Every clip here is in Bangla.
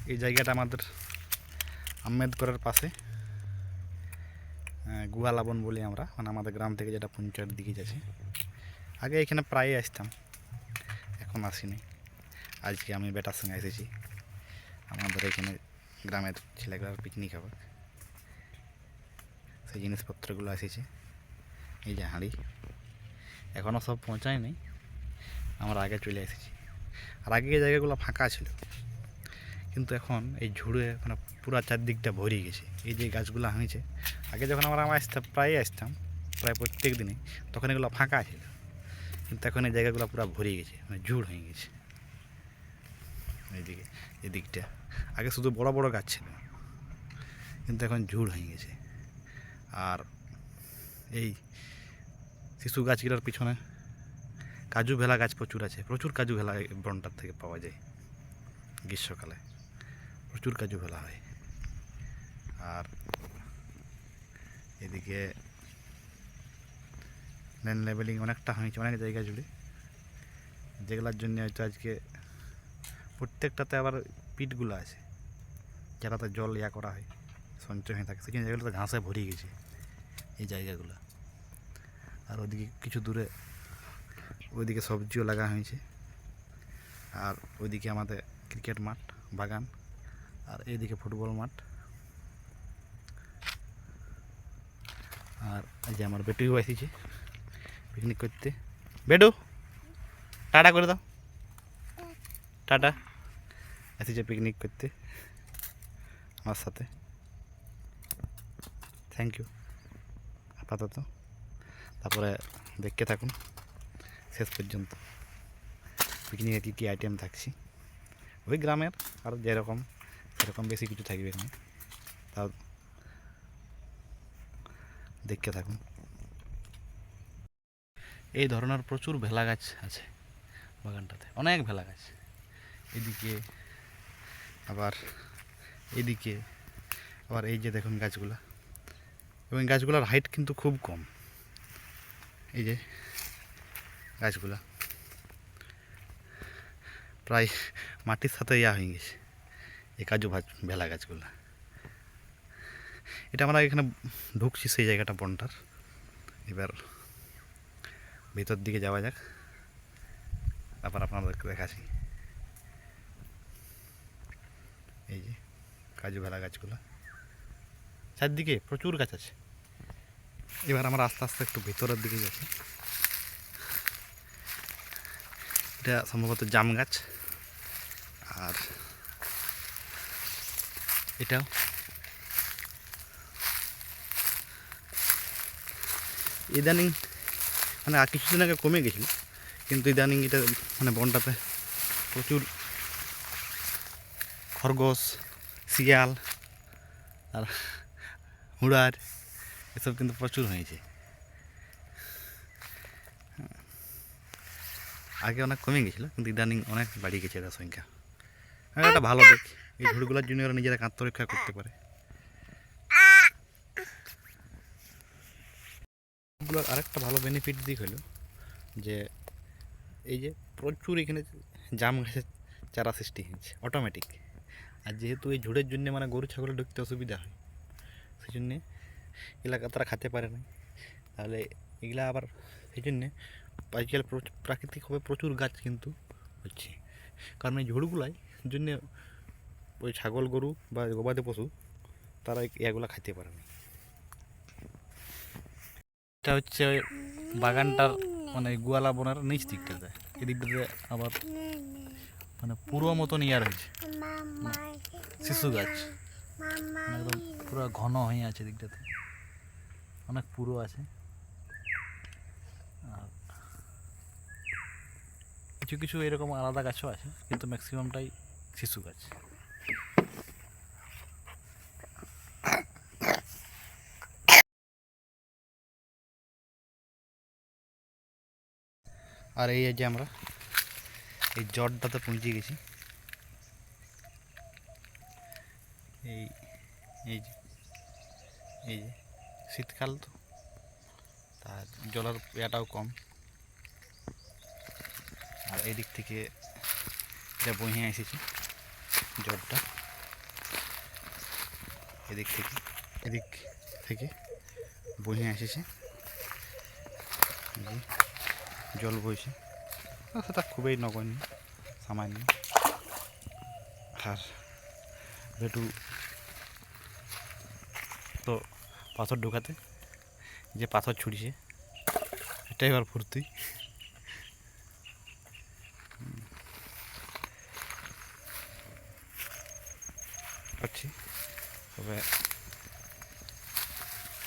এই জায়গাটা আমাদের আম্বেদকরের পাশে গুয়ালাবন বলি আমরা, মানে আমাদের গ্রাম থেকে যেটা পঞ্চায়েত দিকে যাচ্ছে। আগে এখানে প্রায় আসতাম, এখন আসিনি। আজকে আমি বেটার সঙ্গে এসেছি আমাদের এখানে গ্রামের ছেলেগুলার পিকনিক হবে, সেই জিনিসপত্রগুলো এসেছে। এই যে হাঁড়ি এখনও সব পৌঁছায়নি, আমরা আগে চলে এসেছি। আর আগে এই জায়গাগুলো ফাঁকা ছিল, কিন্তু এখন এই ঝুড়ে মানে পুরো চারদিকটা ভরে গেছে। এই যে গাছগুলো হয়েছে, আগে যখন আমরা আসতাম প্রায় প্রত্যেক দিনে, তখন এগুলো ফাঁকা ছিল, কিন্তু এখন এই জায়গাগুলো পুরো ভরে গেছে, মানে ঝুড় হয়ে গেছে। এইদিকে এদিকটা আগে শুধু বড় বড় গাছ ছিল, কিন্তু এখন ঝুড় হয়ে গেছে। আর এই শিশু গাছগুলোর পিছনে কাজু ভেলা গাছ প্রচুর আছে, প্রচুর কাজু ভেলা এই বনটার থেকে পাওয়া যায়। গ্রীষ্মকালে প্রচুর কাজু ভেলা হয়। আর এদিকে ল্যান্ড লেভেলিং অনেকটা হয়েছে অনেক জায়গা জুড়ে, যেগুলোর জন্য হয়তো আজকে প্রত্যেকটাতে আবার পিটগুলো আছে, যারাতে জল করা হয়, সঞ্চয় হয়ে থাকে, সেখানে জায়গাগুলোতে ঘাসে ভরে গেছে এই জায়গাগুলো। আর ওইদিকে কিছু দূরে ওইদিকে সবজিও লাগা হয়েছে। আর ওইদিকে আমাদের ক্রিকেট মাঠ, বাগান, আর এইদিকে ফুটবল মাঠ। আর এই যে আমার বেটুও এসেছে পিকনিক করতে। বেটু টাটা করে দাও, টাটা। এসেছে পিকনিক করতে আমার সাথে, থ্যাংক ইউ আপাতত। তারপরে দেখতে থাকুন শেষ পর্যন্ত পিকনিকে কী কী আইটেম থাকছি। ওই গ্রামের আর যেরকম সেরকম বেশি কিছু থাকবে এখানে, তাও দেখতে থাকুন। এই ধরনের প্রচুর ভেলা গাছ আছে বাগানটাতে, অনেক ভেলা গাছ। এদিকে আবার এদিকে আবার এই যে দেখুন গাছগুলা, এবং গাছগুলোর হাইট কিন্তু খুব কম। এই যে গাছগুলা প্রায় মাটির সাথে হয়ে গেছে, এই কাজু ভেলা গাছগুলা। এটা আমরা এখানে ঢুকছি সেই জায়গাটা বনটার। এবার ভিতর দিকে যাওয়া যাক, তারপর আপনাদেরকে দেখাচ্ছি। এই যে কাজু ভেলা গাছগুলো, চারদিকে প্রচুর গাছ আছে। এবার আমরা আস্তে আস্তে একটু ভিতরের দিকে যাচ্ছি। এটা সম্ভবত জাম গাছ, আর এটাও ইদানিং মানে কিছুদিন আগে কমে গেছিল, কিন্তু ইদানিং এটা মানে বনটাতে প্রচুর খরগোশ, শিয়াল আর হুড়ার এসব কিন্তু প্রচুর হয়েছে। আগে অনেক কমে গেছিলো, কিন্তু ইদানিং অনেক বাড়ি গেছে এদের সংখ্যা। এটা ভালো দিক, এই ঝুড়গুলোর জন্য ওরা নিজেরা আত্মরক্ষা করতে পারে। এগুলোর আরেকটা ভালো বেনিফিট দিক হলো যে এই যে প্রচুর এখানে জাম গাছের চারা সৃষ্টি হয়েছে অটোমেটিক। আর যেহেতু এই ঝুড়ের জন্য মানে গরু ছাগলে ঢুকতে অসুবিধা হয়, সেই জন্যে এলাকা তারা খেতে পারে না। তাহলে এগুলা আবার সেই জন্যে আজকাল প্রাকৃতিকভাবে প্রচুর গাছ কিন্তু হচ্ছে, কারণ এই ঝুড়গুলাই জন্য ওই ছাগল গরু বা গবাদি পশু তারা এগুলো খাইতে পারে না। এটা হচ্ছে বাগানটার মানে গোয়ালা বনের নিচ দিকটাতে, এদিক দিয়ে আবার মানে পুরো মতন রয়েছে শিশু গাছ, মানে একদম পুরো ঘন হয়ে আছে দিকটাতে, অনেক পুরো আছে। আর কিছু কিছু এরকম আলাদা গাছও আছে, কিন্তু ম্যাক্সিমামটাই শিশু গাছ। আর এই যে আমরা এই জটটাতে পৌঁছে গেছি। এই এই যে এই যে শীতকাল তো, তার জলের ইয়াটাও কম। আর এই দিক থেকে এটা বইয়ে এসেছে জটটা। এদিক থেকে বয়ে এসেছে, এই যে জল বইছে, সেটা খুবই নগণ্য, সামান্য। আর একটু তো পাথর ঢোকাতে যে পাথর ছুড়ছে এটাই এবার ফুর্তি। পাচ্ছি, তবে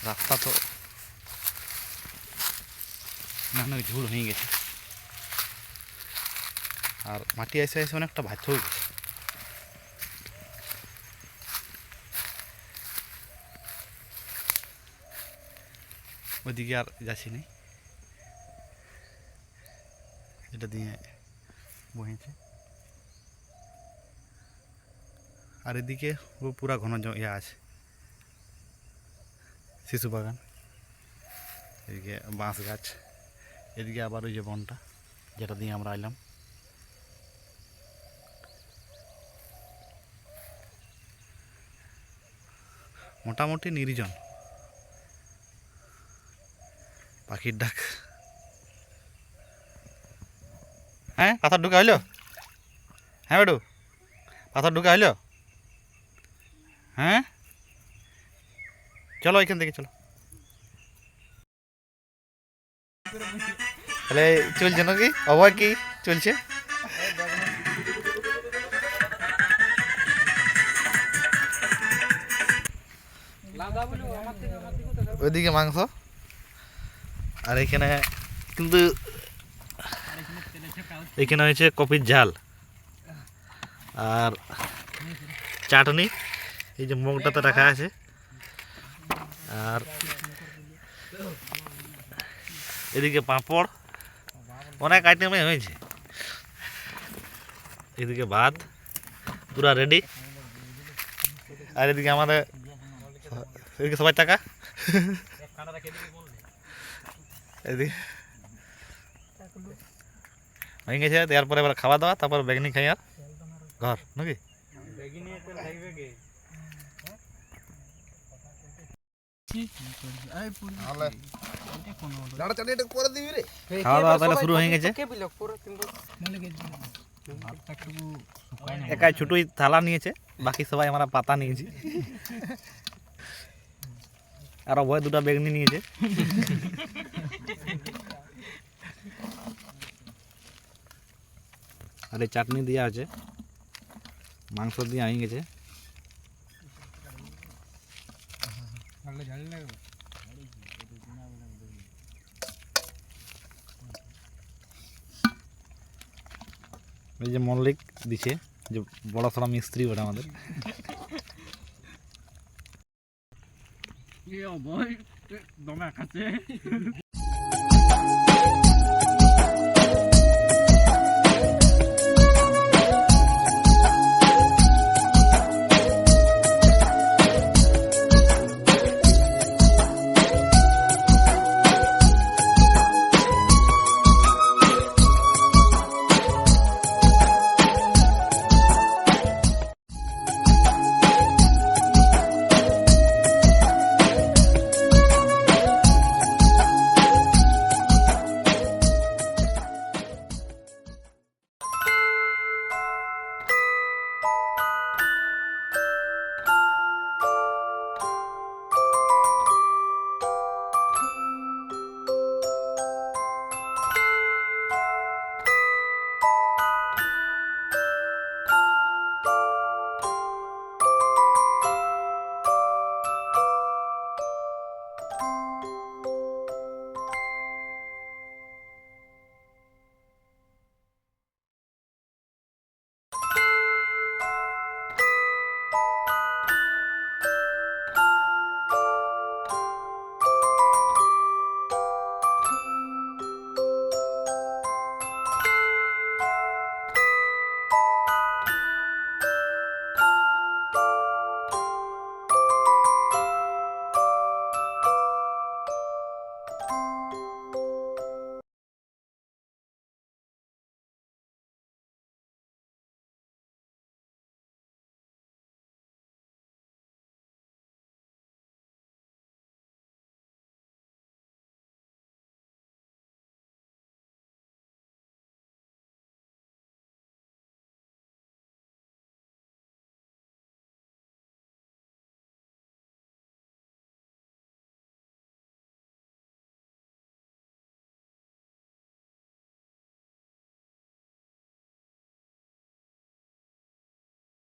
রাস্তা তো অনেক ঝুল হয়ে গেছে, আর মাটি এসে এসে অনেকটা ভাত হয়ে গেছে। ওইদিকে আর যাচ্ছি না, এটা দিয়ে বহেছে। আর এদিকে ও পুরা ঘন ইয়া আছে, শিশু বাগান, এদিকে বাঁশ গাছ, এদিকে আবার ওই যে বনটা যেটা দিয়ে আমরা এলাম। মোটামুটি নির্জন, পাখির ডাক। হ্যাঁ, পাথর ঢুকা হইলো? হ্যাঁ বেটু, পাথর ঢুকা হইলো? হ্যাঁ, চলো এখান থেকে চলো। তাহলে চলছে নাকি? অভয় কি চলছে? ওইদিকে মাংস, আর এখানে কিন্তু এখানে হয়েছে কপির ঝাল আর চাটনি, এই যে মুগটাতে রাখা আছে, আর এদিকে পাঁপড়, অনেক আইটেমে হয়েছে। এদিকে ভাত পুরা রেডি, আর এদিকে আমাদের এদিকে সবাই টাকা, এদিকে হয়ে গেছে। তারপরে এবার খাওয়া দাওয়া, তারপর বেগনি খাই আর ঘর নাকি। খাওয়া দাওয়া তাহলে শুরু হয়ে গেছে। একাই ছোটই থালা নিয়েছে, বাকি সবাই আমরা পাতা নিয়েছি, আর অভয় দুটা বেগনি নিয়েছে। আর এই চাটনি দিয়ে আছে, মাংস দিয়ে হয়ে গেছে। এই যে মল্লিক দিছে, যে বড় সড়া মিস্ত্রি ওটা আমাদের।